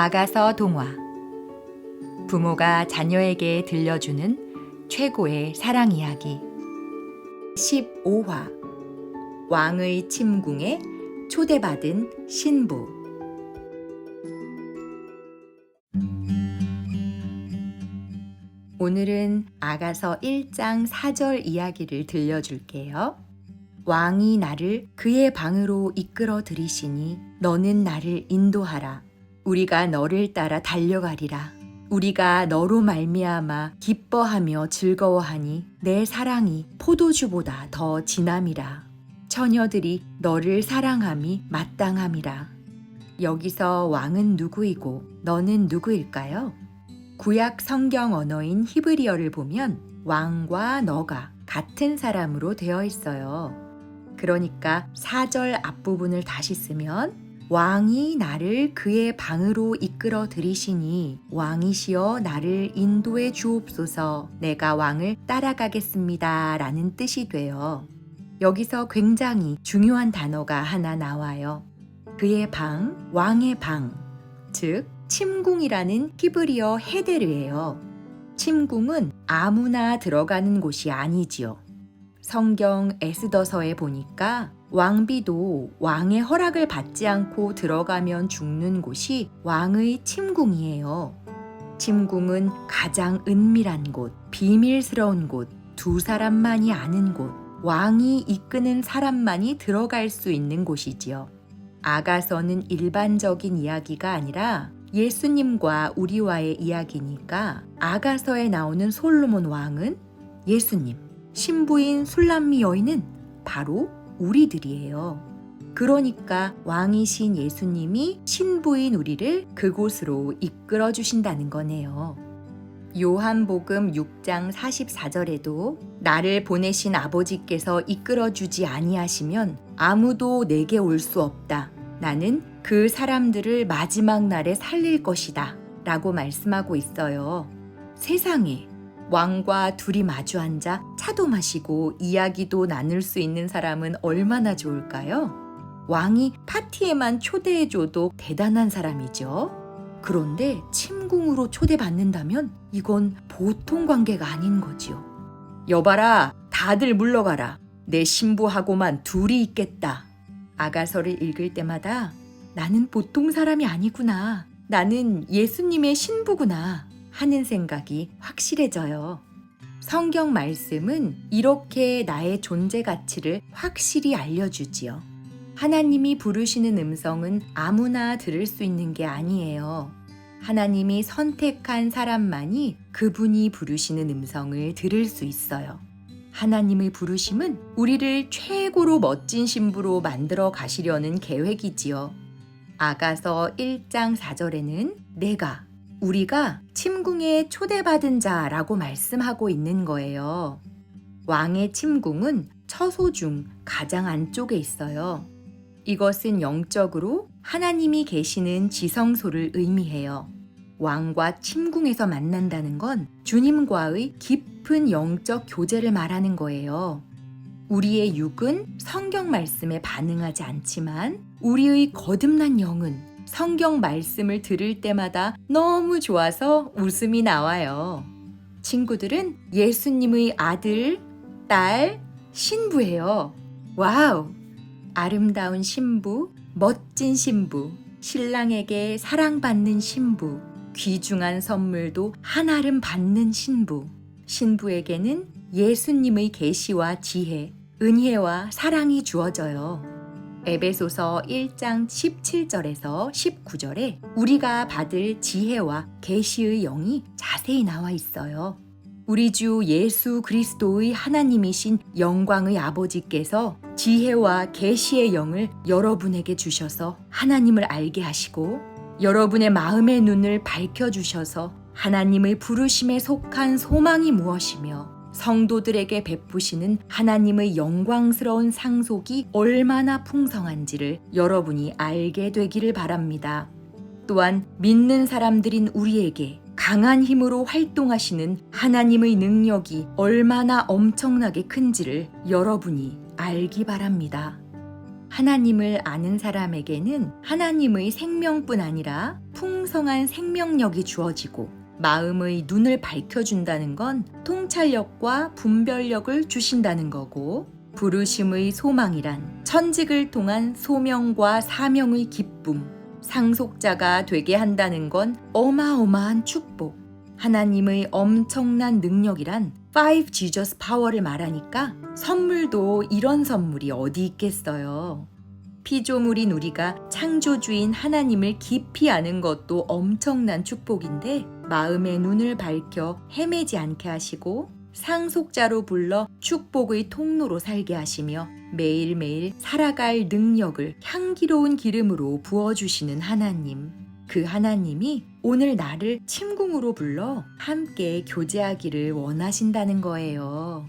아가서 동화. 부모가 자녀에게 들려주는 최고의 사랑 이야기. 15화. 왕의 침궁에 초대받은 신부. 오늘은 아가서 1장 4절 이야기를 들려줄게요. 왕이 나를 그의 방으로 이끌어 들이시니 너는 나를 인도하라. 우리가 너를 따라 달려가리라. 우리가 너로 말미암아 기뻐하며 즐거워하니 내 사랑이 포도주보다 더 진함이라. 처녀들이 너를 사랑함이 마땅함이라. 여기서 왕은 누구이고 너는 누구일까요? 구약 성경 언어인 히브리어를 보면 왕과 너가 같은 사람으로 되어 있어요. 그러니까 4절 앞부분을 다시 쓰면 왕이 나를 그의 방으로 이끌어 들이시니 왕이시여 나를 인도해 주옵소서. 내가 왕을 따라가겠습니다 라는 뜻이 돼요. 여기서 굉장히 중요한 단어가 하나 나와요. 그의 방, 왕의 방, 즉 침궁이라는 히브리어 헤데르예요. 침궁은 아무나 들어가는 곳이 아니지요. 성경 에스더서에 보니까 왕비도 왕의 허락을 받지 않고 들어가면 죽는 곳이 왕의 침궁이에요. 침궁은 가장 은밀한 곳, 비밀스러운 곳, 두 사람만이 아는 곳, 왕이 이끄는 사람만이 들어갈 수 있는 곳이지요. 아가서는 일반적인 이야기가 아니라 예수님과 우리와의 이야기니까 아가서에 나오는 솔로몬 왕은 예수님, 신부인 술람미 여인은 바로 우리들이에요. 그러니까 왕이신 예수님이 신부인 우리를 그곳으로 이끌어 주신다는 거네요. 요한복음 6장 44절에도 나를 보내신 아버지께서 이끌어 주지 아니하시면 아무도 내게 올 수 없다. 나는 그 사람들을 마지막 날에 살릴 것이다. 라고 말씀하고 있어요. 세상에 왕과 둘이 마주 앉아 차도 마시고 이야기도 나눌 수 있는 사람은 얼마나 좋을까요? 왕이 파티에만 초대해줘도 대단한 사람이죠. 그런데 침궁으로 초대받는다면 이건 보통 관계가 아닌 거지요. 여봐라, 다들 물러가라. 내 신부하고만 둘이 있겠다. 아가서를 읽을 때마다 나는 보통 사람이 아니구나. 나는 예수님의 신부구나. 하는 생각이 확실해져요. 성경 말씀은 이렇게 나의 존재 가치를 확실히 알려주지요. 하나님이 부르시는 음성은 아무나 들을 수 있는 게 아니에요. 하나님이 선택한 사람만이 그분이 부르시는 음성을 들을 수 있어요. 하나님의 부르심은 우리를 최고로 멋진 신부로 만들어 가시려는 계획이지요. 아가서 1장 4절에는 우리가 침궁에 초대받은 자라고 말씀하고 있는 거예요. 왕의 침궁은 처소 중 가장 안쪽에 있어요. 이것은 영적으로 하나님이 계시는 지성소를 의미해요. 왕과 침궁에서 만난다는 건 주님과의 깊은 영적 교제를 말하는 거예요. 우리의 육은 성경 말씀에 반응하지 않지만 우리의 거듭난 영은 성경 말씀을 들을 때마다 너무 좋아서 웃음이 나와요. 친구들은 예수님의 아들, 딸, 신부예요. 와우! 아름다운 신부, 멋진 신부, 신랑에게 사랑받는 신부, 귀중한 선물도 한아름 받는 신부. 신부에게는 예수님의 계시와 지혜, 은혜와 사랑이 주어져요. 에베소서 1장 17절에서 19절에 우리가 받을 지혜와 계시의 영이 자세히 나와 있어요. 우리 주 예수 그리스도의 하나님이신 영광의 아버지께서 지혜와 계시의 영을 여러분에게 주셔서 하나님을 알게 하시고 여러분의 마음의 눈을 밝혀주셔서 하나님의 부르심에 속한 소망이 무엇이며 성도들에게 베푸시는 하나님의 영광스러운 상속이 얼마나 풍성한지를 여러분이 알게 되기를 바랍니다. 또한 믿는 사람들인 우리에게 강한 힘으로 활동하시는 하나님의 능력이 얼마나 엄청나게 큰지를 여러분이 알기 바랍니다. 하나님을 아는 사람에게는 하나님의 생명뿐 아니라 풍성한 생명력이 주어지고 마음의 눈을 밝혀준다는 건 통찰력과 분별력을 주신다는 거고, 부르심의 소망이란 천직을 통한 소명과 사명의 기쁨, 상속자가 되게 한다는 건 어마어마한 축복, 하나님의 엄청난 능력이란 5 Jesus 파워를 말하니까 선물도 이런 선물이 어디 있겠어요. 피조물인 우리가 창조주인 하나님을 깊이 아는 것도 엄청난 축복인데, 마음의 눈을 밝혀 헤매지 않게 하시고 상속자로 불러 축복의 통로로 살게 하시며 매일매일 살아갈 능력을 향기로운 기름으로 부어주시는 하나님, 그 하나님이 오늘 나를 침궁으로 불러 함께 교제하기를 원하신다는 거예요.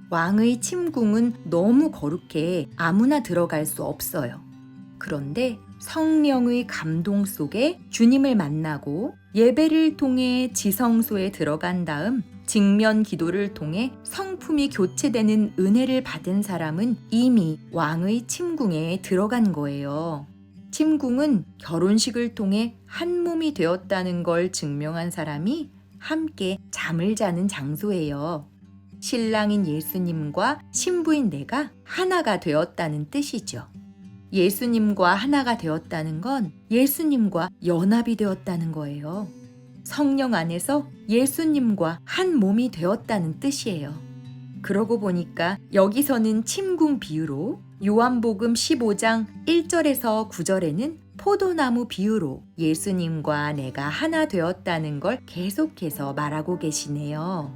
왕의 침궁은 너무 거룩해 아무나 들어갈 수 없어요. 그런데 성령의 감동 속에 주님을 만나고 예배를 통해 지성소에 들어간 다음 직면 기도를 통해 성품이 교체되는 은혜를 받은 사람은 이미 왕의 침궁에 들어간 거예요. 침궁은 결혼식을 통해 한 몸이 되었다는 걸 증명한 사람이 함께 잠을 자는 장소예요. 신랑인 예수님과 신부인 내가 하나가 되었다는 뜻이죠. 예수님과 하나가 되었다는 건 예수님과 연합이 되었다는 거예요. 성령 안에서 예수님과 한 몸이 되었다는 뜻이에요. 그러고 보니까 여기서는 침궁 비유로, 요한복음 15장 1절에서 9절에는 포도나무 비유로 예수님과 내가 하나 되었다는 걸 계속해서 말하고 계시네요.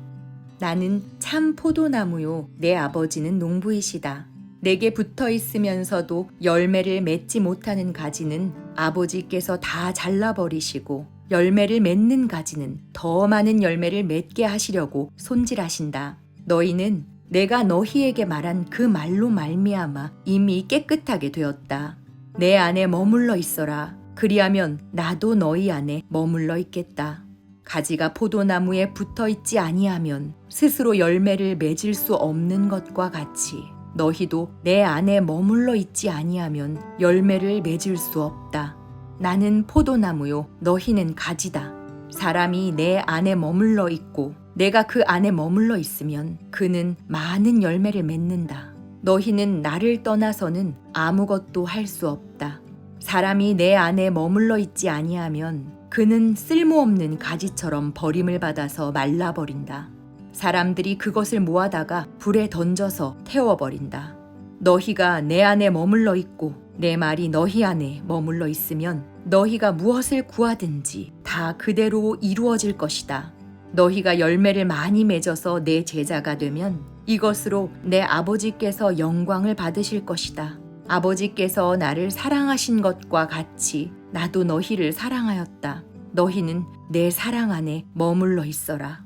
나는 참 포도나무요, 내 아버지는 농부이시다. 내게 붙어 있으면서도 열매를 맺지 못하는 가지는 아버지께서 다 잘라버리시고, 열매를 맺는 가지는 더 많은 열매를 맺게 하시려고 손질하신다. 너희는 내가 너희에게 말한 그 말로 말미암아 이미 깨끗하게 되었다. 내 안에 머물러 있어라. 그리하면 나도 너희 안에 머물러 있겠다. 가지가 포도나무에 붙어 있지 아니하면 스스로 열매를 맺을 수 없는 것과 같이 너희도 내 안에 머물러 있지 아니하면 열매를 맺을 수 없다. 나는 포도나무요, 너희는 가지다. 사람이 내 안에 머물러 있고 내가 그 안에 머물러 있으면 그는 많은 열매를 맺는다. 너희는 나를 떠나서는 아무것도 할 수 없다. 사람이 내 안에 머물러 있지 아니하면 그는 쓸모없는 가지처럼 버림을 받아서 말라버린다. 사람들이 그것을 모아다가 불에 던져서 태워버린다. 너희가 내 안에 머물러 있고 내 말이 너희 안에 머물러 있으면 너희가 무엇을 구하든지 다 그대로 이루어질 것이다. 너희가 열매를 많이 맺어서 내 제자가 되면 이것으로 내 아버지께서 영광을 받으실 것이다. 아버지께서 나를 사랑하신 것과 같이 나도 너희를 사랑하였다. 너희는 내 사랑 안에 머물러 있어라.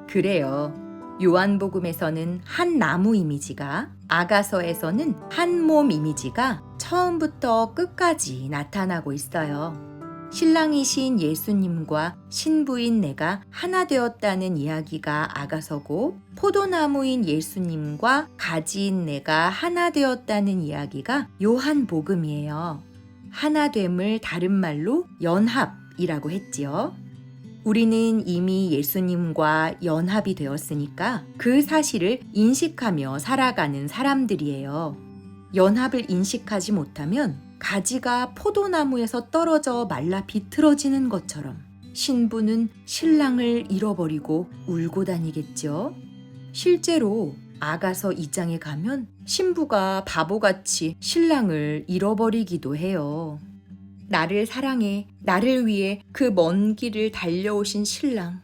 그래요. 요한복음에서는 한 나무 이미지가, 아가서에서는 한 몸 이미지가 처음부터 끝까지 나타나고 있어요. 신랑이신 예수님과 신부인 내가 하나 되었다는 이야기가 아가서고, 포도나무인 예수님과 가지인 내가 하나 되었다는 이야기가 요한복음이에요. 하나됨을 다른 말로 연합이라고 했지요. 우리는 이미 예수님과 연합이 되었으니까 그 사실을 인식하며 살아가는 사람들이에요. 연합을 인식하지 못하면 가지가 포도나무에서 떨어져 말라 비틀어지는 것처럼 신부는 신랑을 잃어버리고 울고 다니겠죠. 실제로 아가서 2장에 가면 신부가 바보같이 신랑을 잃어버리기도 해요. 나를 사랑해, 나를 위해 그 먼 길을 달려오신 신랑,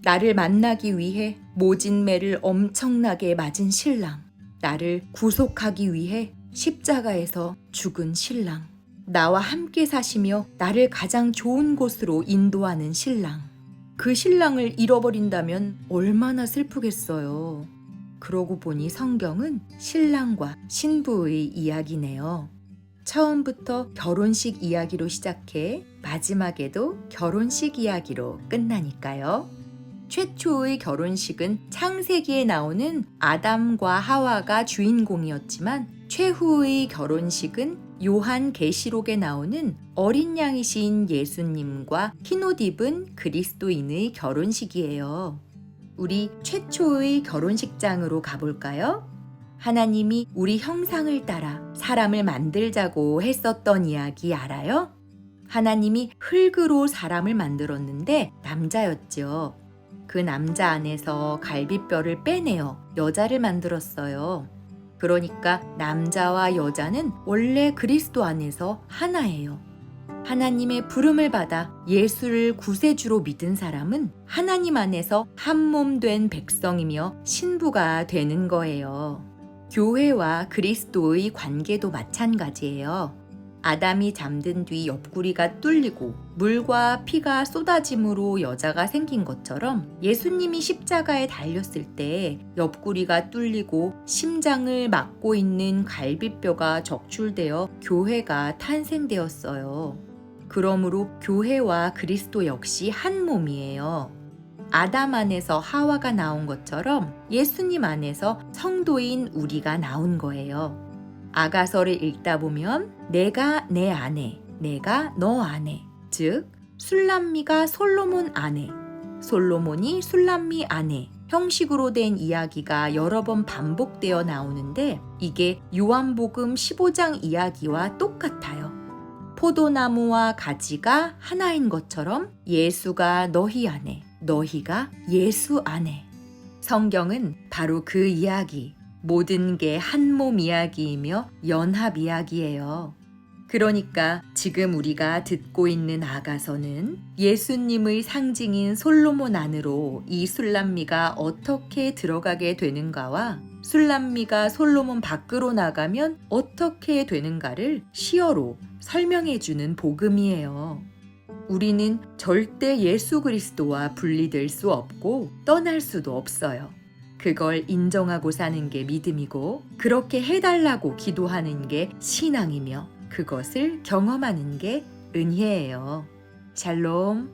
나를 만나기 위해 모진 매를 엄청나게 맞은 신랑, 나를 구속하기 위해 십자가에서 죽은 신랑, 나와 함께 사시며 나를 가장 좋은 곳으로 인도하는 신랑, 그 신랑을 잃어버린다면 얼마나 슬프겠어요. 그러고 보니 성경은 신랑과 신부의 이야기네요. 처음부터 결혼식 이야기로 시작해 마지막에도 결혼식 이야기로 끝나니까요. 최초의 결혼식은 창세기에 나오는 아담과 하와가 주인공이었지만 최후의 결혼식은 요한계시록에 나오는 어린 양이신 예수님과 흰옷 입은 그리스도인의 결혼식이에요. 우리 최초의 결혼식장으로 가볼까요? 하나님이 우리 형상을 따라 사람을 만들자고 했었던 이야기 알아요? 하나님이 흙으로 사람을 만들었는데 남자였죠. 그 남자 안에서 갈비뼈를 빼내어 여자를 만들었어요. 그러니까 남자와 여자는 원래 그리스도 안에서 하나예요. 하나님의 부름을 받아 예수를 구세주로 믿은 사람은 하나님 안에서 한 몸 된 백성이며 신부가 되는 거예요. 교회와 그리스도의 관계도 마찬가지예요. 아담이 잠든 뒤 옆구리가 뚫리고 물과 피가 쏟아짐으로 여자가 생긴 것처럼 예수님이 십자가에 달렸을 때 옆구리가 뚫리고 심장을 막고 있는 갈비뼈가 적출되어 교회가 탄생되었어요. 그러므로 교회와 그리스도 역시 한 몸이에요. 아담 안에서 하와가 나온 것처럼 예수님 안에서 성도인 우리가 나온 거예요. 아가서를 읽다 보면 내가 내 아내, 내가 너 아내, 즉 술람미가 솔로몬 아내, 솔로몬이 술람미 아내 형식으로 된 이야기가 여러 번 반복되어 나오는데 이게 요한복음 15장 이야기와 똑같아요. 포도나무와 가지가 하나인 것처럼 예수가 너희 안에, 너희가 예수 안에. 성경은 바로 그 이야기, 모든 게 한 몸 이야기이며 연합 이야기예요. 그러니까 지금 우리가 듣고 있는 아가서는 예수님의 상징인 솔로몬 안으로 이 술람미가 어떻게 들어가게 되는가와 술람미가 솔로몬 밖으로 나가면 어떻게 되는가를 시어로 설명해주는 복음이에요. 우리는 절대 예수 그리스도와 분리될 수 없고 떠날 수도 없어요. 그걸 인정하고 사는 게 믿음이고 그렇게 해달라고 기도하는 게 신앙이며 그것을 경험하는 게 은혜예요. 샬롬.